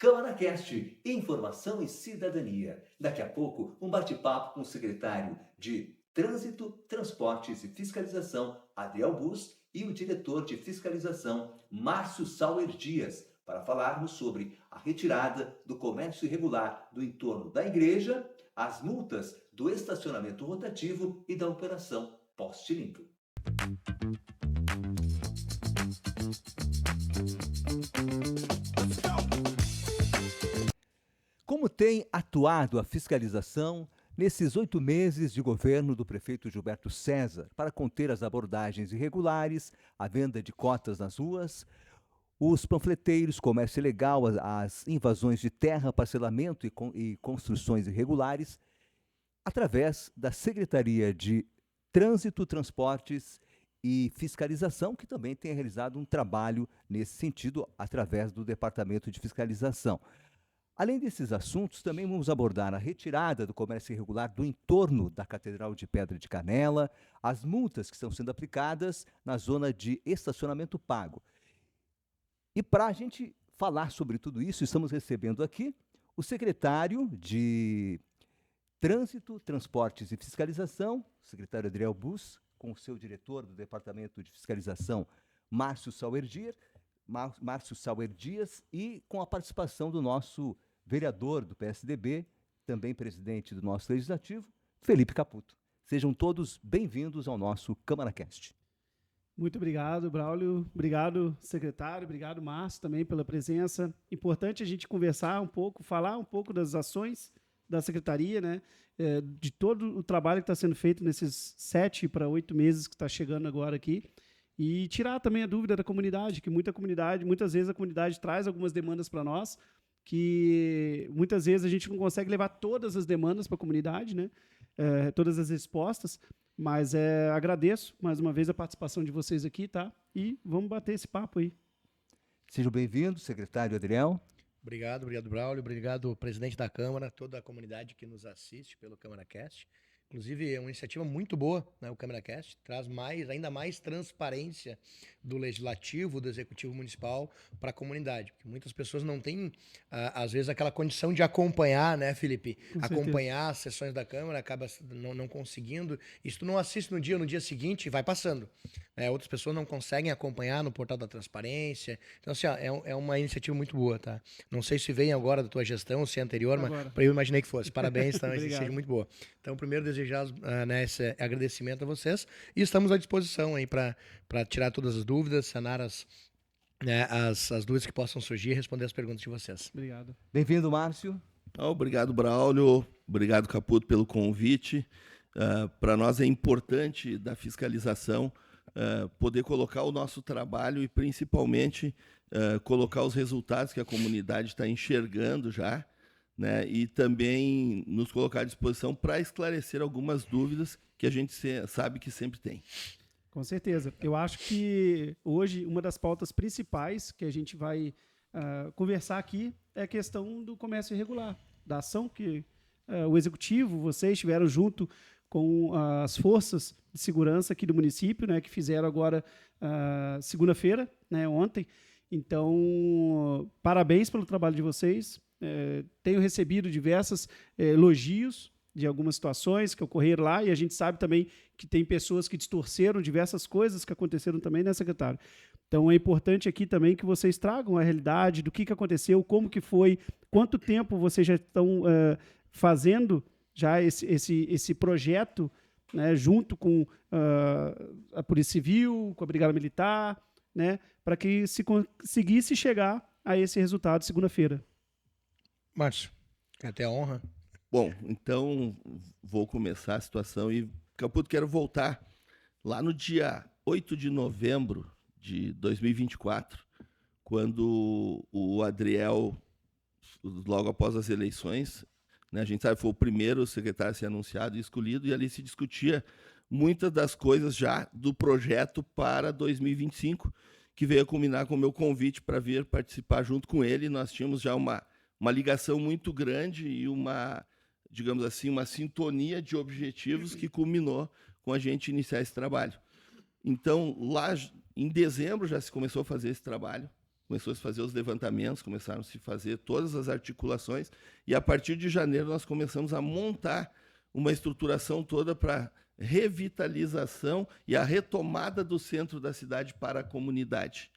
CâmaraCast, informação e cidadania. Daqui a pouco, um bate-papo com o secretário de Trânsito, Transportes e Fiscalização, Adriel Bus, e o diretor de fiscalização, Márcio Sauer Dias, para falarmos sobre a retirada do comércio irregular do entorno da igreja, as multas do estacionamento rotativo e da operação Poste Limpo. Como tem atuado a fiscalização nesses 8 meses de governo do prefeito Gilberto César para conter as abordagens irregulares, a venda de cotas nas ruas, os panfleteiros, comércio ilegal, as invasões de terra, parcelamento e construções irregulares, através da Secretaria de Trânsito, Transportes e Fiscalização, que também tem realizado um trabalho nesse sentido através do Departamento de Fiscalização. Além desses assuntos, também vamos abordar a retirada do comércio irregular do entorno da Catedral de Pedra de Canela, as multas que estão sendo aplicadas na zona de estacionamento pago. E para a gente falar sobre tudo isso, estamos recebendo aqui o secretário de Trânsito, Transportes e Fiscalização, o secretário Adriel Bus, com o seu diretor do Departamento de Fiscalização, Márcio Sauer Dias, e com a participação do nosso vereador do PSDB, também presidente do nosso Legislativo, Felipe Caputo. Sejam todos bem-vindos ao nosso CâmaraCast. Muito obrigado, Braulio. Obrigado, secretário. Obrigado, Márcio, também pela presença. Importante a gente conversar um pouco, falar um pouco das ações da secretaria, né? De todo o trabalho que está sendo feito nesses 7 para 8 meses que está chegando agora aqui. E tirar também a dúvida da comunidade, que muitas vezes a comunidade traz algumas demandas para nós, que muitas vezes a gente não consegue levar todas as demandas para a comunidade, né? Todas as respostas, mas agradeço mais uma vez a participação de vocês aqui, tá? E vamos bater esse papo aí. Sejam bem-vindos, secretário Adriel. Obrigado, Braulio, obrigado, presidente da Câmara, toda a comunidade que nos assiste pelo CâmaraCast. Inclusive, é uma iniciativa muito boa, né, o CâmaraCast, traz ainda mais transparência do Legislativo, do Executivo Municipal para a comunidade. Porque muitas pessoas não têm, às vezes, aquela condição de acompanhar, né, Felipe? Acompanhar as sessões da Câmara, acaba não conseguindo. E se tu não assiste no dia seguinte, vai passando. Outras pessoas não conseguem acompanhar no portal da transparência. Então, assim, ó, é uma iniciativa muito boa, tá? Não sei se vem agora da tua gestão, se é anterior, mas eu imaginei que fosse. Parabéns, tá? Seja muito boa. Então, primeiro, desejar esse agradecimento a vocês e estamos à disposição aí para tirar todas as dúvidas, sanar as dúvidas que possam surgir e responder as perguntas de vocês. Obrigado. Bem-vindo, Márcio. Obrigado, Braulio. Obrigado, Caputo, pelo convite. Para nós é importante da fiscalização poder colocar o nosso trabalho e, principalmente, colocar os resultados que a comunidade está enxergando já, né, e também nos colocar à disposição para esclarecer algumas dúvidas que a gente sabe que sempre tem. Com certeza. Eu acho que hoje uma das pautas principais que a gente vai conversar aqui é a questão do comércio irregular, da ação que o Executivo, vocês tiveram junto com as forças de segurança aqui do município, né, que fizeram agora segunda-feira, né, ontem. Então, parabéns pelo trabalho de vocês. Tenho recebido diversos elogios de algumas situações que ocorreram lá, e a gente sabe também que tem pessoas que distorceram diversas coisas que aconteceram também, né, secretário? Então é importante aqui também que vocês tragam a realidade do que aconteceu, como que foi, quanto tempo vocês já estão fazendo já esse projeto, né, junto com a Polícia Civil, com a Brigada Militar, né, para que se conseguisse chegar a esse resultado segunda-feira. Márcio, até a honra. Bom, então vou começar a situação e, Caputo, quero voltar lá no dia 8 de novembro de 2024, quando o Adriel, logo após as eleições, né, a gente sabe que foi o primeiro secretário a ser anunciado e escolhido, e ali se discutia muitas das coisas já do projeto para 2025, que veio a culminar com o meu convite para vir participar junto com ele. Nós tínhamos já uma ligação muito grande e digamos assim, uma sintonia de objetivos que culminou com a gente iniciar esse trabalho. Então, lá em dezembro já se começou a fazer esse trabalho, começou a se fazer os levantamentos, começaram a se fazer todas as articulações, e a partir de janeiro nós começamos a montar uma estruturação toda para revitalização e a retomada do centro da cidade para a comunidade.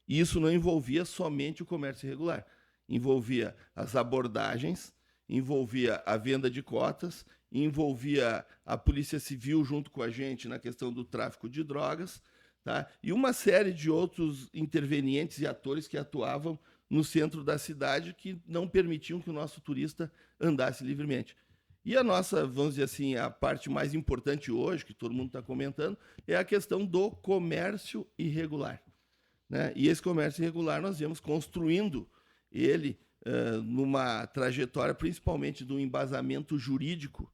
E isso não envolvia somente o comércio irregular, envolvia as abordagens, envolvia a venda de cotas, envolvia a Polícia Civil junto com a gente na questão do tráfico de drogas, tá? E uma série de outros intervenientes e atores que atuavam no centro da cidade que não permitiam que o nosso turista andasse livremente. E a nossa, vamos dizer assim, a parte mais importante hoje, que todo mundo está comentando, é a questão do comércio irregular, né? E esse comércio irregular nós viemos construindo ele numa trajetória principalmente do embasamento jurídico.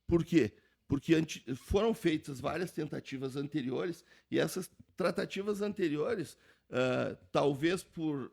Por quê? Porque foram feitas várias tentativas anteriores, e essas tratativas anteriores, talvez por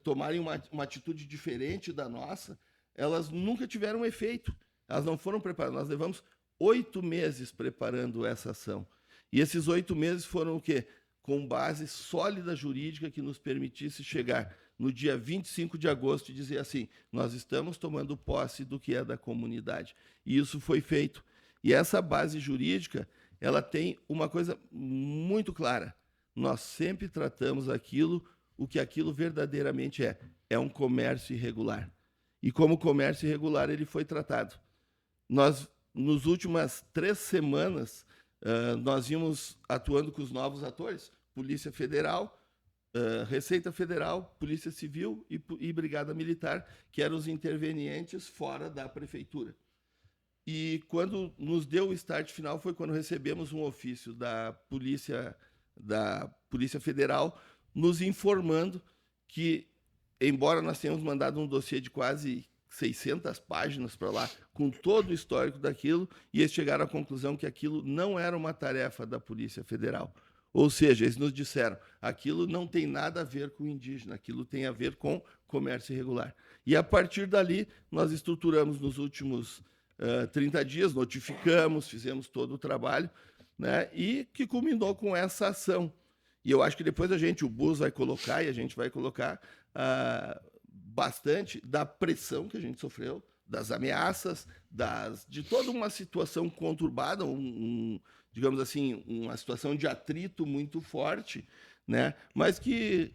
tomarem uma atitude diferente da nossa, elas nunca tiveram efeito, elas não foram preparadas. Nós levamos 8 meses preparando essa ação. E esses 8 meses foram o quê? Com base sólida jurídica que nos permitisse chegar no dia 25 de agosto e dizer assim, nós estamos tomando posse do que é da comunidade. E isso foi feito. E essa base jurídica, ela tem uma coisa muito clara. Nós sempre tratamos o que aquilo verdadeiramente é. É um comércio irregular. E como comércio irregular ele foi tratado. Nós, nas últimas 3 semanas, nós íamos atuando com os novos atores, Polícia Federal, Receita Federal, Polícia Civil e Brigada Militar, que eram os intervenientes fora da prefeitura. E quando nos deu o start final foi quando recebemos um ofício da Polícia Federal nos informando que, embora nós tenhamos mandado um dossiê de quase 600 páginas para lá, com todo o histórico daquilo, e eles chegaram à conclusão que aquilo não era uma tarefa da Polícia Federal. Ou seja, eles nos disseram, aquilo não tem nada a ver com indígena, aquilo tem a ver com comércio irregular. E a partir dali, nós estruturamos nos últimos 30 dias, notificamos, fizemos todo o trabalho, né, e que culminou com essa ação. E eu acho que depois o Bus vai colocar, e a gente vai colocar bastante da pressão que a gente sofreu, das ameaças, de toda uma situação conturbada, digamos assim, uma situação de atrito muito forte, né? Mas que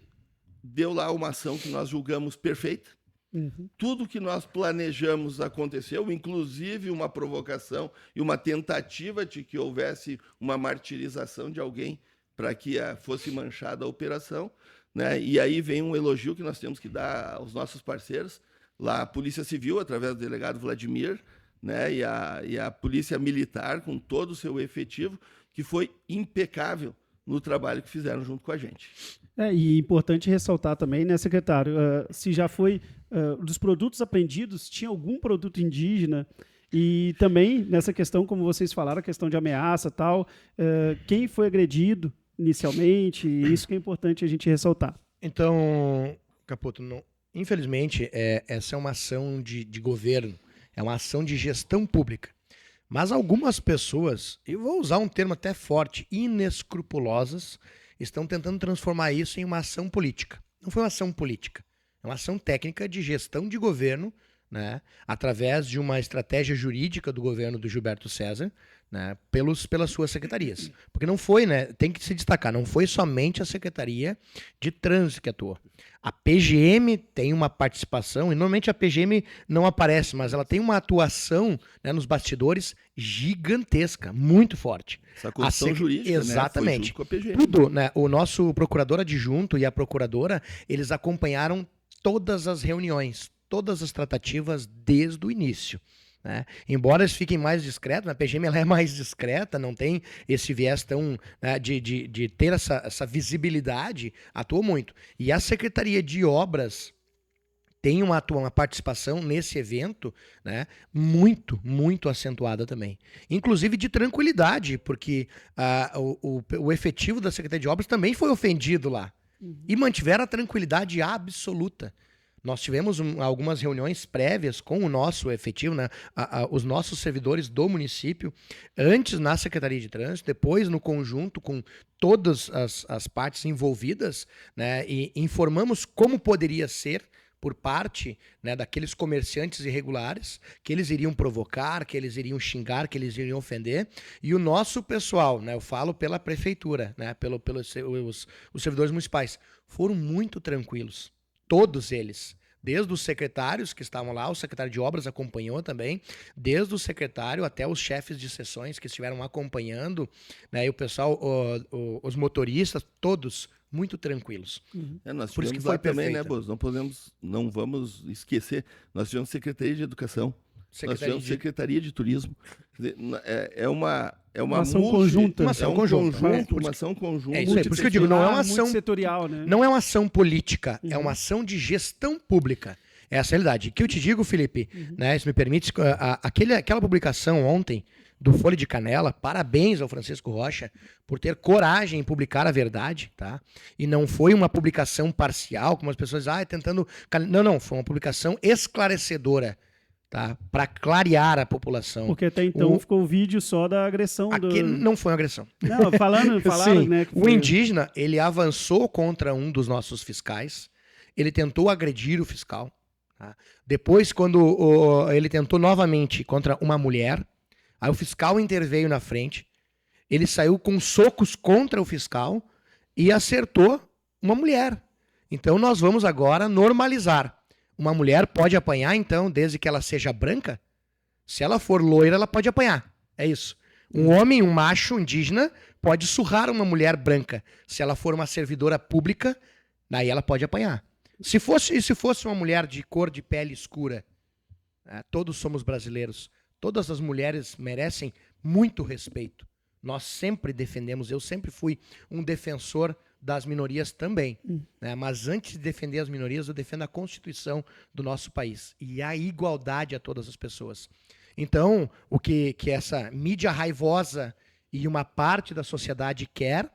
deu lá uma ação que nós julgamos perfeita. Uhum. Tudo que nós planejamos aconteceu, inclusive uma provocação e uma tentativa de que houvesse uma martirização de alguém para que fosse manchada a operação, né? E aí vem um elogio que nós temos que dar aos nossos parceiros, lá a Polícia Civil, através do delegado Vladimir, né? E a Polícia Militar, com todo o seu efetivo, que foi impecável no trabalho que fizeram junto com a gente. E importante ressaltar também, né, secretário, se já foi dos produtos apreendidos, tinha algum produto indígena, e também nessa questão, como vocês falaram, a questão de ameaça e tal, quem foi agredido inicialmente, isso que é importante a gente ressaltar. Então, Caputo, infelizmente, essa é uma ação de governo, é uma ação de gestão pública. Mas algumas pessoas, e vou usar um termo até forte, inescrupulosas, estão tentando transformar isso em uma ação política. Não foi uma ação política, é uma ação técnica de gestão de governo, né, através de uma estratégia jurídica do governo do Gilberto César, né, pelas suas secretarias. Porque não foi, né, tem que se destacar, não foi somente a Secretaria de Trânsito que atuou. A PGM tem uma participação, e normalmente a PGM não aparece, mas ela tem uma atuação, né, nos bastidores gigantesca, muito forte. Essa construção jurídica, exatamente. Né, foi junto com a PGM. Tudo, né, o nosso procurador adjunto e a procuradora, eles acompanharam todas as reuniões, todas as tratativas desde o início, né? Embora eles fiquem mais discretos, a PGM ela é mais discreta, não tem esse viés tão, né, de ter essa visibilidade, atuou muito. E a Secretaria de Obras tem uma participação nesse evento, né, muito, muito acentuada também. Inclusive de tranquilidade, porque o efetivo da Secretaria de Obras também foi ofendido lá. Uhum. E mantiveram a tranquilidade absoluta. Nós tivemos algumas reuniões prévias com o nosso efetivo, né, os nossos servidores do município, antes na Secretaria de Trânsito, depois no conjunto com todas as partes envolvidas, né, e informamos como poderia ser por parte, né, daqueles comerciantes irregulares, que eles iriam provocar, que eles iriam xingar, que eles iriam ofender, e o nosso pessoal, né, eu falo pela prefeitura, né, os servidores municipais, foram muito tranquilos. Todos eles, desde os secretários que estavam lá, o secretário de obras acompanhou também, desde o secretário até os chefes de seções que estiveram acompanhando, né, e o pessoal, os motoristas, todos muito tranquilos. Nós Por isso tivemos que foi lá também, perfeita. né, Bozo? Não vamos esquecer, nós tivemos Secretaria de Educação, nós tivemos Secretaria de Turismo. Quer dizer, é uma ação conjunta. Uma ação é um conjunta. conjunto, uma ação conjunta. É isso aí, por isso que eu digo, não é uma ação setorial, né? Não é uma ação política, é uma ação de gestão pública. Essa é a realidade. O que eu te digo, Felipe, né, se me permite, aquela publicação ontem do Folha de Canela, parabéns ao Francisco Rocha por ter coragem em publicar a verdade, tá? E não foi uma publicação parcial, como as pessoas dizem, tentando... Não, foi uma publicação esclarecedora, tá? Para clarear a população. Porque até então ficou o vídeo só da agressão. Aqui não foi uma agressão. Não, falaram, Sim, né? o indígena, ele avançou contra um dos nossos fiscais, ele tentou agredir o fiscal. Tá? Depois, quando ele tentou novamente contra uma mulher, aí o fiscal interveio na frente, ele saiu com socos contra o fiscal e acertou uma mulher. Então nós vamos agora normalizar. Uma mulher pode apanhar, então, desde que ela seja branca? Se ela for loira, ela pode apanhar. É isso. Um homem, um macho indígena, pode surrar uma mulher branca. Se ela for uma servidora pública, daí ela pode apanhar. Se fosse uma mulher de cor de pele escura, né, todos somos brasileiros, todas as mulheres merecem muito respeito. Nós sempre defendemos, eu sempre fui um defensor das minorias também. Né? Mas antes de defender as minorias, eu defendo a Constituição do nosso país e a igualdade a todas as pessoas. Então, o que essa mídia raivosa e uma parte da sociedade quer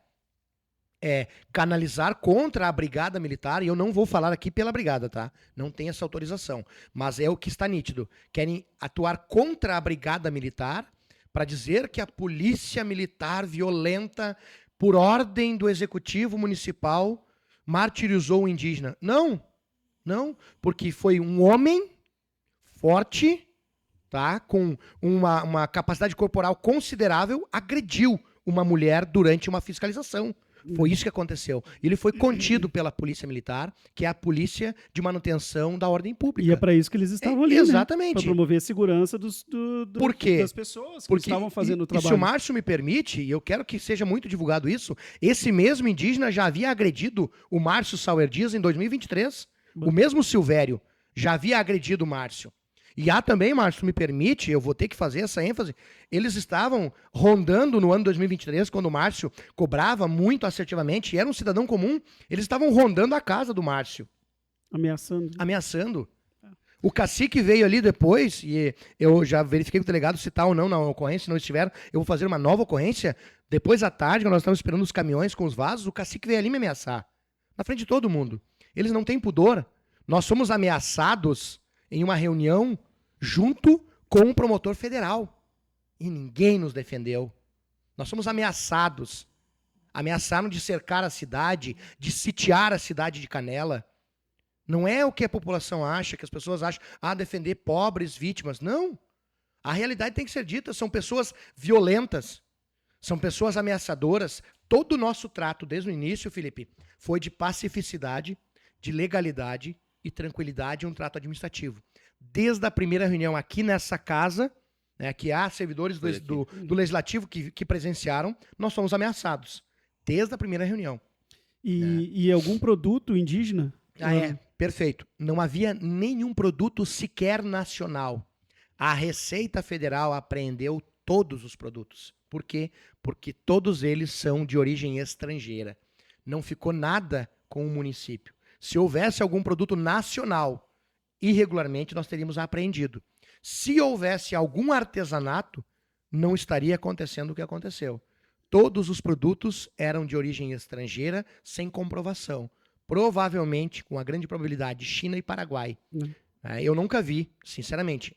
é canalizar contra a Brigada Militar, e eu não vou falar aqui pela Brigada, tá? Não tem essa autorização, mas é o que está nítido. Querem atuar contra a Brigada Militar para dizer que a polícia militar violenta, por ordem do Executivo Municipal, martirizou o indígena. Não, porque foi um homem forte, tá? Com uma capacidade corporal considerável, agrediu uma mulher durante uma fiscalização. Foi isso que aconteceu. Ele foi contido pela Polícia Militar, que é a polícia de manutenção da ordem pública. E é para isso que eles estavam ali, exatamente. Para promover a segurança Por quê? das pessoas que estavam fazendo o trabalho. E se o Márcio me permite, e eu quero que seja muito divulgado isso, esse mesmo indígena já havia agredido o Márcio Sauer Dias em 2023. O mesmo Silvério já havia agredido o Márcio. E há também, Márcio, me permite, eu vou ter que fazer essa ênfase, eles estavam rondando no ano 2023, quando o Márcio cobrava muito assertivamente, e era um cidadão comum, eles estavam rondando a casa do Márcio. Ameaçando. O cacique veio ali depois, e eu já verifiquei com o delegado se está ou não na ocorrência, se não estiver, eu vou fazer uma nova ocorrência. Depois à tarde, quando nós estávamos esperando os caminhões com os vasos, o cacique veio ali me ameaçar, na frente de todo mundo. Eles não têm pudor. Nós somos ameaçados em uma reunião junto com um promotor federal. E ninguém nos defendeu. Nós somos ameaçados. Ameaçaram de cercar a cidade, de sitiar a cidade de Canela. Não é o que a população acha, que as pessoas acham, defender pobres, vítimas. Não. A realidade tem que ser dita. São pessoas violentas. São pessoas ameaçadoras. Todo o nosso trato, desde o início, Felipe, foi de pacificidade, de legalidade e tranquilidade, um trato administrativo. Desde a primeira reunião aqui nessa casa, né, que há servidores do Legislativo que presenciaram, nós fomos ameaçados. Desde a primeira reunião. E algum produto indígena? Perfeito. Não havia nenhum produto sequer nacional. A Receita Federal apreendeu todos os produtos. Por quê? Porque todos eles são de origem estrangeira. Não ficou nada com o município. Se houvesse algum produto nacional, irregularmente, nós teríamos apreendido. Se houvesse algum artesanato, não estaria acontecendo o que aconteceu. Todos os produtos eram de origem estrangeira, sem comprovação. provavelmente, com a grande probabilidade, China e Paraguai. Eu nunca vi, sinceramente,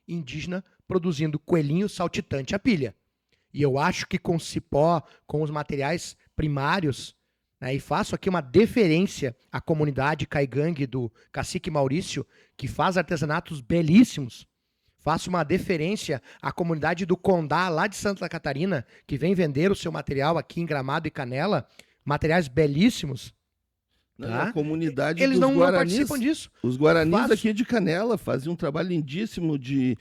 indígena produzindo coelhinho saltitante a pilha. E eu acho que com cipó, com os materiais primários, né, e faço aqui uma deferência à comunidade caigangue do Cacique Maurício, que faz artesanatos belíssimos. Faço uma deferência à comunidade do Condá, lá de Santa Catarina, que vem vender o seu material aqui em Gramado e Canela, materiais belíssimos. Não, Tá? a comunidade Eles dos não Guaranis, participam disso. os Guaranis Faço. aqui de Canela fazem um trabalho lindíssimo de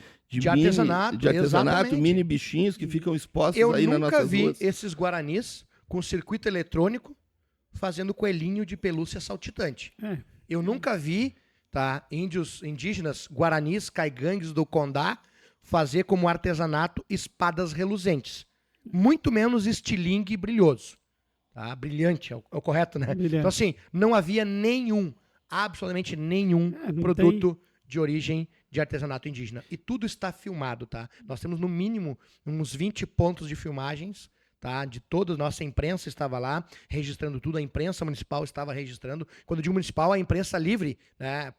artesanato, exatamente. mini bichinhos que ficam expostos Eu aí nas nunca nossas vi ruas. esses Guaranis com circuito eletrônico fazendo coelhinho de pelúcia saltitante. Eu nunca vi, tá, indígenas, Guaranis, caigangues do Condá fazer como artesanato espadas reluzentes. Muito menos estilingue brilhoso. Tá? Brilhante, é o correto, né? Brilhante. Então, assim, não havia absolutamente nenhum não produto de origem de artesanato indígena. E tudo está filmado, tá? Nós temos, no mínimo, uns 20 pontos de filmagens, tá? De toda a nossa imprensa estava lá, registrando tudo. A imprensa municipal estava registrando. Quando eu digo municipal, a imprensa livre, né,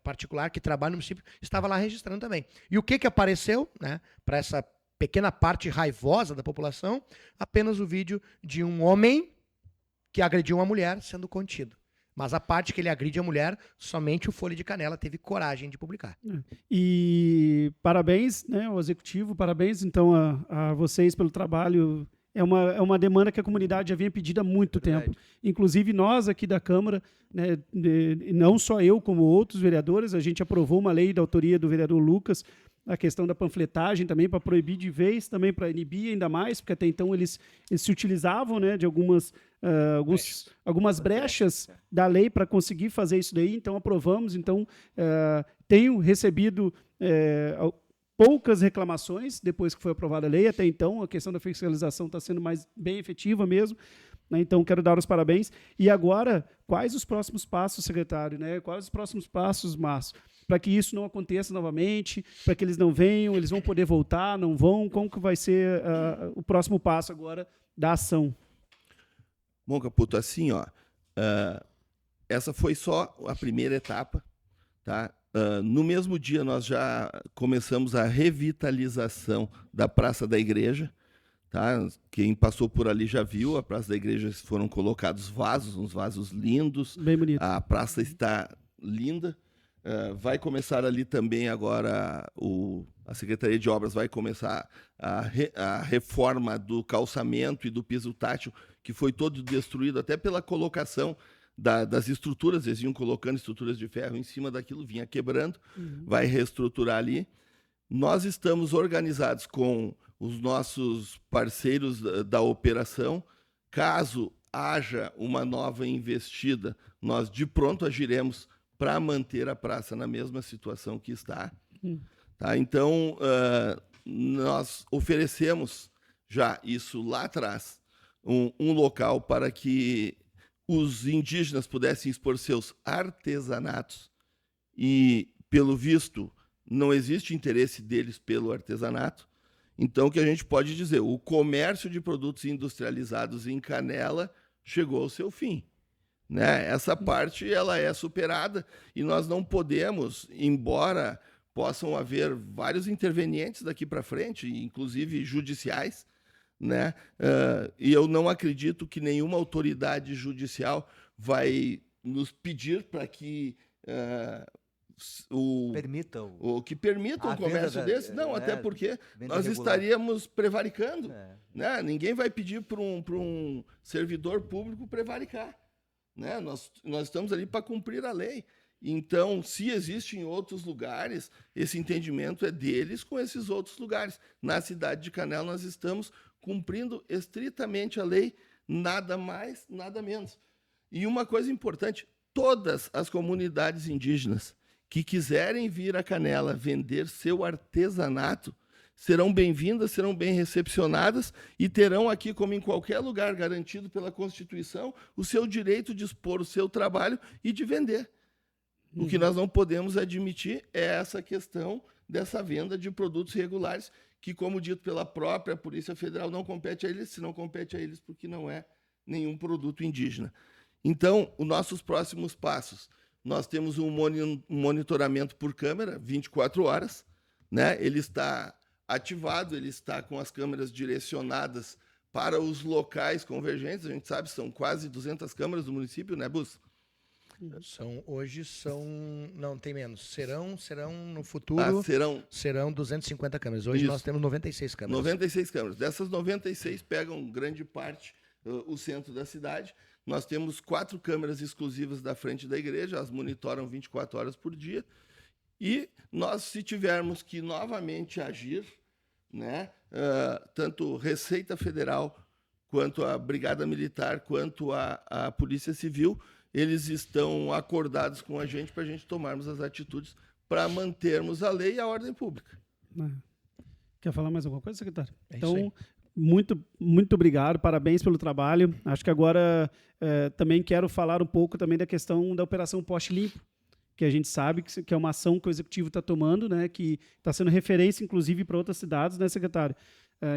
particular, que trabalha no município, estava lá registrando também. E o que apareceu, né, para essa pequena parte raivosa da população? Apenas o vídeo de um homem que agrediu uma mulher sendo contido. Mas a parte que ele agride a mulher, somente o Folha de Canela teve coragem de publicar. E parabéns, né, ao executivo, parabéns então a vocês pelo trabalho. É uma demanda que a comunidade já vinha pedindo há muito tempo. Inclusive nós aqui da Câmara, né, não só eu, como outros vereadores, a gente aprovou uma lei da autoria do vereador Lucas, a questão da panfletagem também, para proibir de vez, também para inibir ainda mais, porque até então eles se utilizavam, né, de algumas brechas da lei para conseguir fazer isso daí. Então aprovamos. Então tenho recebido poucas reclamações depois que foi aprovada a lei. Até então a questão da fiscalização está sendo bem efetiva mesmo, né? Então quero dar os parabéns. E agora, quais os próximos passos, secretário, né? Quais os próximos passos, Márcio, para que isso não aconteça novamente, para que eles não venham, eles vão poder voltar, não vão? Como que vai ser o próximo passo agora da ação? Bom, Caputo, assim, ó, essa foi só a primeira etapa, tá? No mesmo dia nós já começamos a revitalização da Praça da Igreja, tá? Quem passou por ali já viu, a Praça da Igreja foram colocados vasos, uns vasos lindos. Bem bonito. A praça está linda. Vai começar ali também agora, a Secretaria de Obras vai começar a reforma do calçamento e do piso tátil, que foi todo destruído até pela colocação das estruturas. Eles iam colocando estruturas de ferro em cima daquilo, vinha quebrando, vai reestruturar ali. Nós estamos organizados com os nossos parceiros da operação. Caso haja uma nova investida, nós de pronto agiremos para manter a praça na mesma situação que está. Tá? Então, nós oferecemos já isso lá atrás, um local para que os indígenas pudessem expor seus artesanatos e, pelo visto, não existe interesse deles pelo artesanato. Então, o que a gente pode dizer? O comércio de produtos industrializados em Canela chegou ao seu fim. Né? Essa parte ela é superada e nós não podemos, embora possam haver vários intervenientes daqui para frente, inclusive judiciais, né? E eu não acredito que nenhuma autoridade judicial vai nos pedir para que permitam o comércio desse. Não, até porque nós estaríamos prevaricando. Né? Ninguém vai pedir para um servidor público prevaricar. Né? Nós estamos ali para cumprir a lei. Então, se existe em outros lugares, esse entendimento é deles com esses outros lugares. Na cidade de Canela, nós estamos cumprindo estritamente a lei, nada mais, nada menos. E uma coisa importante, todas as comunidades indígenas que quiserem vir a Canela vender seu artesanato, serão bem-vindas, serão bem recepcionadas e terão aqui, como em qualquer lugar garantido pela Constituição, o seu direito de expor o seu trabalho e de vender. O que nós não podemos admitir é essa questão dessa venda de produtos irregulares, que, como dito pela própria Polícia Federal, não compete a eles, se não compete a eles porque não é nenhum produto indígena. Então, os nossos próximos passos, nós temos um monitoramento por câmera, 24 horas, né? Ele está ativado, ele está com as câmeras direcionadas para os locais convergentes. A gente sabe, são quase 200 câmeras do município, né, Bus? Hoje são, não, tem menos. Serão no futuro, serão 250 câmeras. Hoje nós temos 96 câmeras. 96 câmeras. Dessas 96 pegam grande parte o centro da cidade. Nós temos 4 câmeras exclusivas da frente da igreja, elas monitoram 24 horas por dia. E nós, se tivermos que novamente agir, né, tanto Receita Federal, quanto a Brigada Militar, quanto a Polícia Civil, eles estão acordados com a gente para a gente tomarmos as atitudes para mantermos a lei e a ordem pública. Quer falar mais alguma coisa, secretário? Então, muito, muito obrigado, parabéns pelo trabalho. Acho que agora também quero falar um pouco também da questão da Operação Poste Limpo, que a gente sabe que é uma ação que o Executivo está tomando, né, que está sendo referência, inclusive, para outras cidades, né, secretário?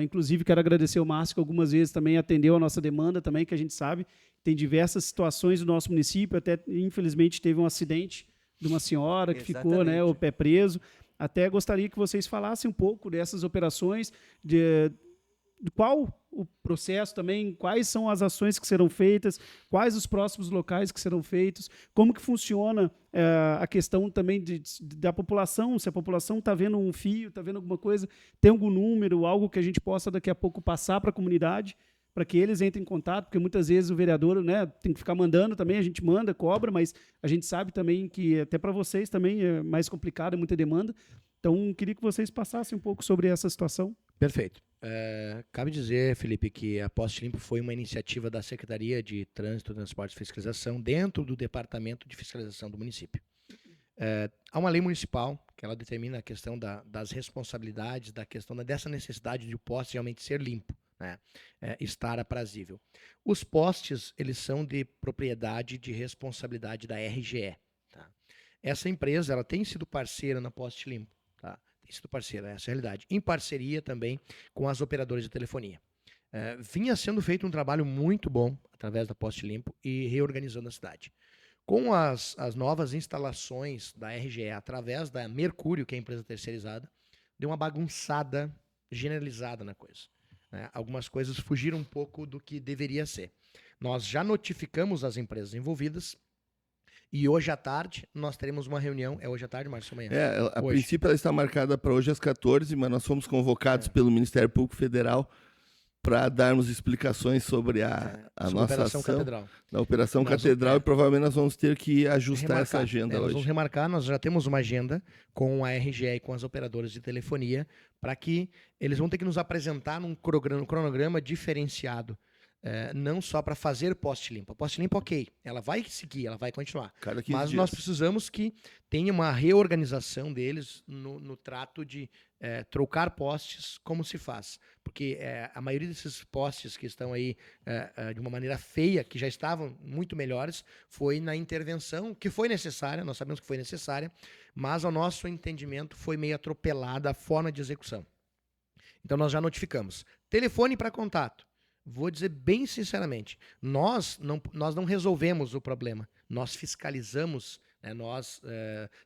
Inclusive, quero agradecer ao Márcio, que algumas vezes também atendeu a nossa demanda, também, que a gente sabe. Tem diversas situações no nosso município, até, infelizmente, teve um acidente de uma senhora que ficou, né, o pé preso. Até gostaria que vocês falassem um pouco dessas operações, de qual o processo também, quais são as ações que serão feitas, quais os próximos locais que serão feitos, como que funciona a questão também da população, se a população está vendo um fio, está vendo alguma coisa, tem algum número, algo que a gente possa daqui a pouco passar para a comunidade, para que eles entrem em contato, porque muitas vezes o vereador, né, tem que ficar mandando também, a gente manda, cobra, mas a gente sabe também que até para vocês também é mais complicado, é muita demanda. Então, queria que vocês passassem um pouco sobre essa situação. Perfeito. Cabe dizer, Felipe, que a Poste Limpo foi uma iniciativa da Secretaria de Trânsito, Transporte e Fiscalização dentro do Departamento de Fiscalização do município. Há uma lei municipal que ela determina a questão das responsabilidades, da questão dessa necessidade de o poste realmente ser limpo, né? Estar aprazível. Os postes, eles são de propriedade de responsabilidade da RGE. Tá? Essa empresa, ela tem sido parceira na Poste Limpo. Tá? Tem sido parceira, essa é a realidade. Em parceria também com as operadoras de telefonia. Vinha sendo feito um trabalho muito bom através da Poste Limpo e reorganizando a cidade. Com as novas instalações da RGE através da Mercúrio, que é a empresa terceirizada, deu uma bagunçada generalizada na coisa. Algumas coisas fugiram um pouco do que deveria ser. Nós já notificamos as empresas envolvidas e hoje à tarde nós teremos uma reunião. É hoje à tarde, Márcio, amanhã? A princípio ela está marcada para hoje às 14, mas nós fomos convocados pelo Ministério Público Federal para darmos explicações sobre a nossa Operação ação Catedral. da Operação Catedral e provavelmente nós vamos ter que ajustar essa agenda nós hoje. vamos remarcar, nós já temos uma agenda com a RGE e com as operadoras de telefonia para que eles vão ter que nos apresentar num cronograma diferenciado. Não só para fazer Poste Limpo. A Poste Limpo, ok, ela vai seguir, ela vai continuar. Mas nós precisamos que tenha uma reorganização deles no trato de trocar postes como se faz. Porque a maioria desses postes que estão aí de uma maneira feia, que já estavam muito melhores, foi na intervenção, que foi necessária, nós sabemos que foi necessária, mas ao nosso entendimento foi meio atropelada a forma de execução. Então nós já notificamos. Telefone para contato. Vou dizer bem sinceramente, nós não resolvemos o problema, nós fiscalizamos,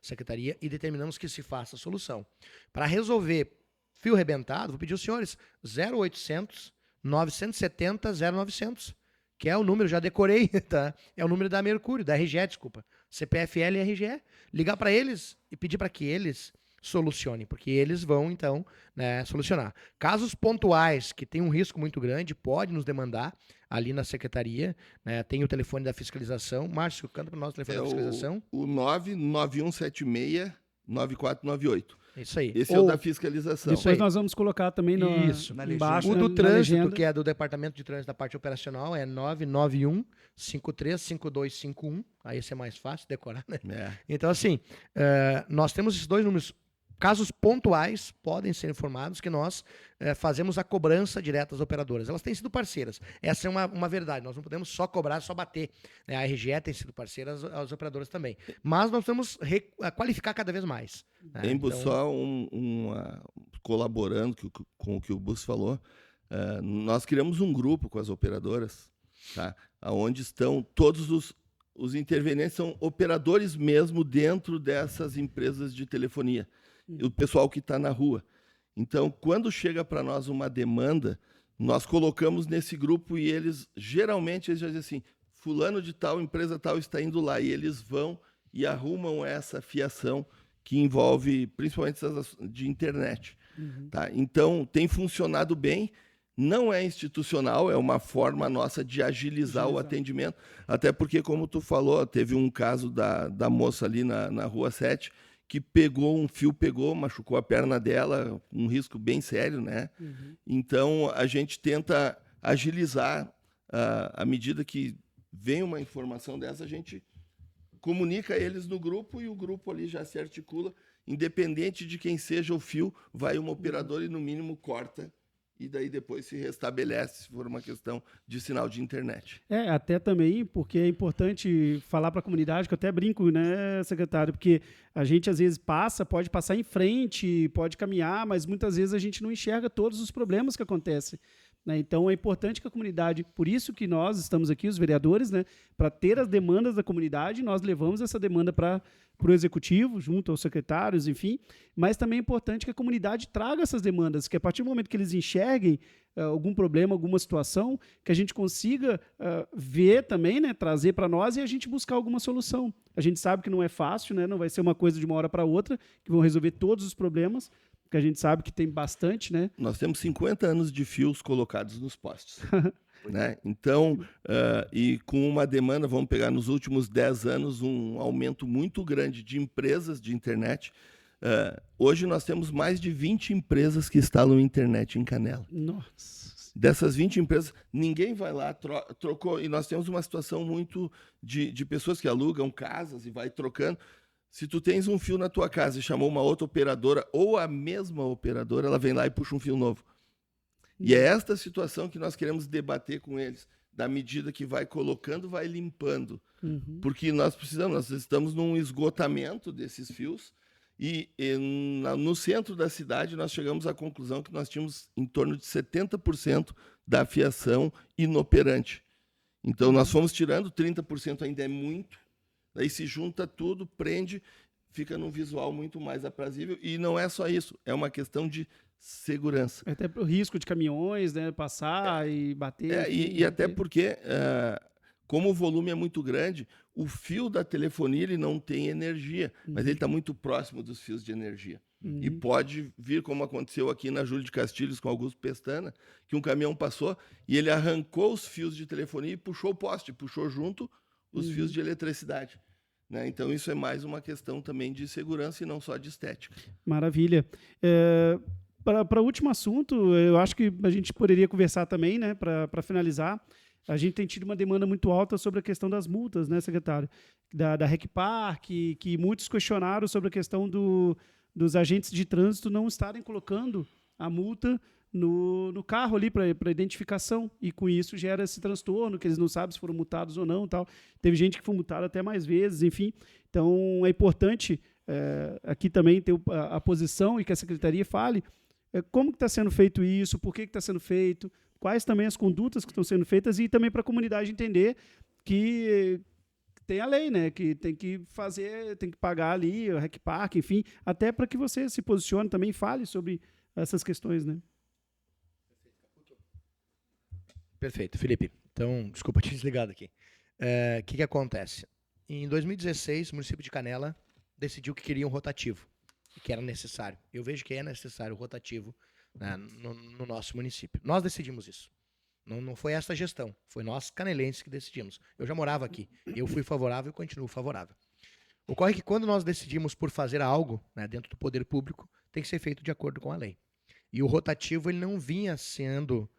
secretaria, e determinamos que se faça a solução. Para resolver fio rebentado, vou pedir aos senhores 0800 970 0900, que é o número, já decorei, tá? É o número da Mercúrio, da RGE, desculpa, CPFL e RGE. Ligar para eles e pedir para que eles solucionem, porque eles vão, então, solucionar. Casos pontuais que tem um risco muito grande, pode nos demandar ali na secretaria, tem o telefone da fiscalização. Márcio, canta para nós o telefone da fiscalização. O 99176-9498. Isso aí. Esse é o da fiscalização. Depois nós vamos colocar também embaixo. O do trânsito, que é do Departamento de Trânsito da parte operacional, é 991-535251. Aí esse é mais fácil decorar, né? Então, assim, nós temos esses dois números. Casos pontuais podem ser informados que nós fazemos a cobrança direta às operadoras. Elas têm sido parceiras. Essa é uma verdade. Nós não podemos só cobrar, só bater. A RGE tem sido parceira, as operadoras também. Mas nós temos qualificar cada vez mais. Então, só colaborando com o que o Bus falou, nós criamos um grupo com as operadoras tá? Onde estão todos os intervenientes, são operadores mesmo dentro dessas empresas de telefonia, o pessoal que está na rua. Então, quando chega para nós uma demanda, nós colocamos nesse grupo e eles, geralmente, eles já dizem assim, fulano de tal, empresa tal está indo lá, e eles vão e arrumam essa fiação que envolve principalmente essas de internet. Tá? Então, tem funcionado bem, não é institucional, é uma forma nossa de agilizar o atendimento, até porque, como tu falou, teve um caso da moça ali na Rua 7, que pegou, machucou a perna dela, um risco bem sério, né? Então, a gente tenta agilizar, à medida que vem uma informação dessa, a gente comunica eles no grupo e o grupo ali já se articula, independente de quem seja o fio, vai um operador e no mínimo corta e daí depois se restabelece, se for uma questão de sinal de internet. Até também, porque é importante falar para a comunidade, que eu até brinco, né, secretário, porque a gente às vezes pode passar em frente, pode caminhar, mas muitas vezes a gente não enxerga todos os problemas que acontecem. Né? Então é importante que a comunidade, por isso que nós estamos aqui, os vereadores, né, para ter as demandas da comunidade, nós levamos essa demanda para o executivo, junto aos secretários, enfim, mas também é importante que a comunidade traga essas demandas, que a partir do momento que eles enxerguem algum problema, alguma situação, que a gente consiga ver também, né, trazer para nós e a gente buscar alguma solução. A gente sabe que não é fácil, né, não vai ser uma coisa de uma hora para outra, que vão resolver todos os problemas, que a gente sabe que tem bastante, né? Nós temos 50 anos de fios colocados nos postes. Né? Então, e com uma demanda, vamos pegar nos últimos 10 anos, um aumento muito grande de empresas de internet. Hoje nós temos mais de 20 empresas que instalam internet em Canela. Nossa. Dessas 20 empresas, ninguém vai lá, trocou. E nós temos uma situação muito de pessoas que alugam casas e vai trocando. Se tu tens um fio na tua casa e chamou uma outra operadora ou a mesma operadora, ela vem lá e puxa um fio novo. E é esta situação que nós queremos debater com eles. Da medida que vai colocando, vai limpando. Porque nós estamos num esgotamento desses fios e no centro da cidade nós chegamos à conclusão que nós tínhamos em torno de 70% da fiação inoperante. Então nós fomos tirando, 30% ainda é muito. Daí se junta tudo, prende, fica num visual muito mais aprazível. E não é só isso, é uma questão de segurança. Até o risco de caminhões, né, passar e bater. E até porque, como o volume é muito grande, o fio da telefonia ele não tem energia, mas ele está muito próximo dos fios de energia. E pode vir, como aconteceu aqui na Júlio de Castilhos com Augusto Pestana, que um caminhão passou e ele arrancou os fios de telefonia e puxou o poste, puxou junto os fios de eletricidade. Né? Então, isso é mais uma questão também de segurança e não só de estética. Maravilha. Para o último assunto, eu acho que a gente poderia conversar também, né, para finalizar. A gente tem tido uma demanda muito alta sobre a questão das multas, né, secretário? Da RecPar, que muitos questionaram sobre a questão dos agentes de trânsito não estarem colocando a multa no carro ali para identificação, e com isso gera esse transtorno, que eles não sabem se foram multados ou não. Tal. Teve gente que foi multada até mais vezes, enfim. Então, é importante aqui também ter a posição e que a Secretaria fale como que está sendo feito isso, por que está sendo feito, quais também as condutas que estão sendo feitas, e também para a comunidade entender que tem a lei, né? Que tem que fazer, tem que pagar ali, o RecPar, enfim, até para que você se posicione também e fale sobre essas questões, né? Perfeito, Felipe. Então, desculpa te desligado aqui. O que acontece? Em 2016, o município de Canela decidiu que queria um rotativo, que era necessário. Eu vejo que é necessário o rotativo, né, no nosso município. Nós decidimos isso. Não foi essa gestão, foi nós canelenses que decidimos. Eu já morava aqui, eu fui favorável e continuo favorável. Ocorre que quando nós decidimos por fazer algo, né, dentro do poder público, tem que ser feito de acordo com a lei. E o rotativo ele não vinha sendo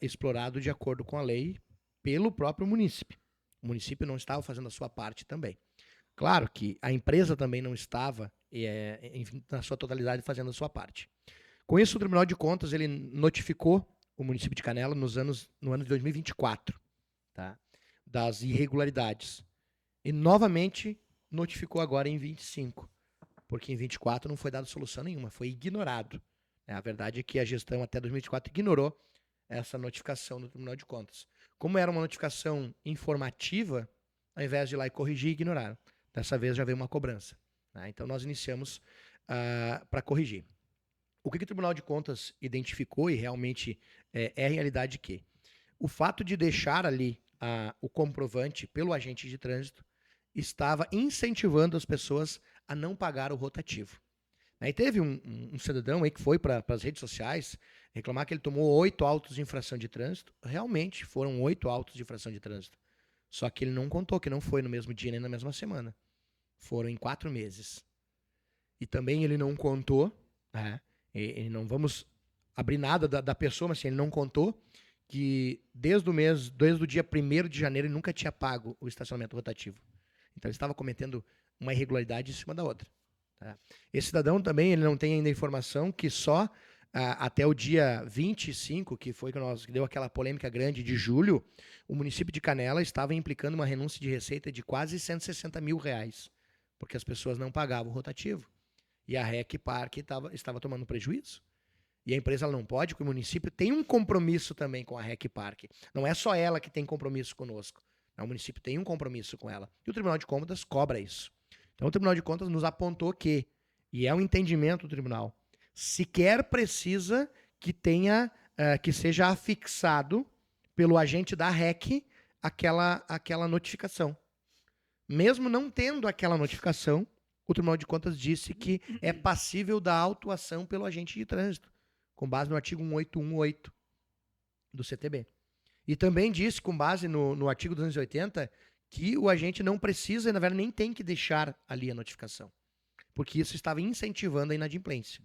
explorado de acordo com a lei pelo próprio município. O município não estava fazendo a sua parte também. Claro que a empresa também não estava, na sua totalidade, fazendo a sua parte. Com isso, o Tribunal de Contas ele notificou o município de Canela no ano de 2024, tá, das irregularidades. E, novamente, notificou agora em 25, porque em 24 não foi dada solução nenhuma, foi ignorado. A verdade é que a gestão até 2024 ignorou essa notificação do Tribunal de Contas. como era uma notificação informativa, ao invés de ir lá e corrigir, ignoraram. Dessa vez já veio uma cobrança. Né? Então nós iniciamos para corrigir. O que o Tribunal de Contas identificou, e realmente é a realidade que o fato de deixar ali o comprovante pelo agente de trânsito estava incentivando as pessoas a não pagar o rotativo. Aí teve um cidadão aí que foi para as redes sociais reclamar que ele tomou 8 autos de infração de trânsito. Realmente foram 8 autos de infração de trânsito. Só que ele não contou que não foi no mesmo dia nem na mesma semana. Foram em 4 meses. E também ele não contou, né? E não vamos abrir nada da pessoa, mas assim, ele não contou que desde o dia 1º de janeiro ele nunca tinha pago o estacionamento rotativo. Então ele estava cometendo uma irregularidade em cima da outra. Tá? Esse cidadão também ele não tem ainda informação que só até o dia 25, que foi que deu aquela polêmica grande de julho, o município de Canela estava implicando uma renúncia de receita de quase R$160 mil, porque as pessoas não pagavam o rotativo. E a REC Parque estava tomando prejuízo. E a empresa ela não pode, porque o município tem um compromisso também com a REC Parque. Não é só ela que tem compromisso conosco. O município tem um compromisso com ela. E o Tribunal de Contas cobra isso. Então o Tribunal de Contas nos apontou que, e é um entendimento do tribunal, sequer precisa que que seja afixado pelo agente da REC aquela notificação. Mesmo não tendo aquela notificação, o Tribunal de Contas disse que é passível da autuação pelo agente de trânsito, com base no artigo 1818 do CTB. E também disse, com base no artigo 280, que o agente não precisa, na verdade, nem tem que deixar ali a notificação, porque isso estava incentivando a inadimplência.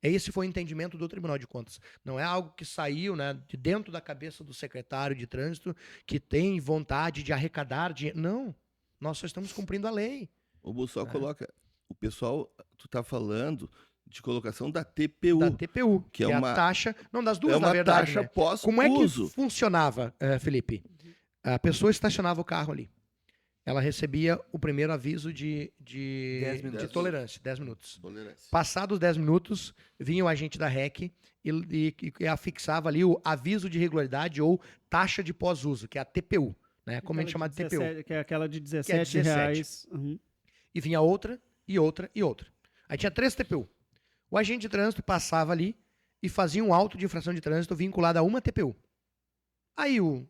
Esse foi o entendimento do Tribunal de Contas. Não é algo que saiu, né, de dentro da cabeça do secretário de trânsito que tem vontade de arrecadar dinheiro. Não, nós só estamos cumprindo a lei. O Bussol coloca, o pessoal, tu tá falando de colocação da TPU. Da TPU, que é uma a taxa, não das duas, é uma na verdade. taxa Né? pós-uso. Como é que funcionava, Felipe? A pessoa estacionava o carro ali. Ela recebia o primeiro aviso de tolerância, 10 minutos. Tolerância. Passados 10 minutos, vinha o agente da REC e afixava ali o aviso de irregularidade ou taxa de pós-uso, que é a TPU, né? Como a gente chama de TPU. Que é aquela de Que é R$17. Uhum. E vinha outra, e outra, e outra. Aí tinha 3 TPU. O agente de trânsito passava ali e fazia um auto de infração de trânsito vinculado a uma TPU. Aí o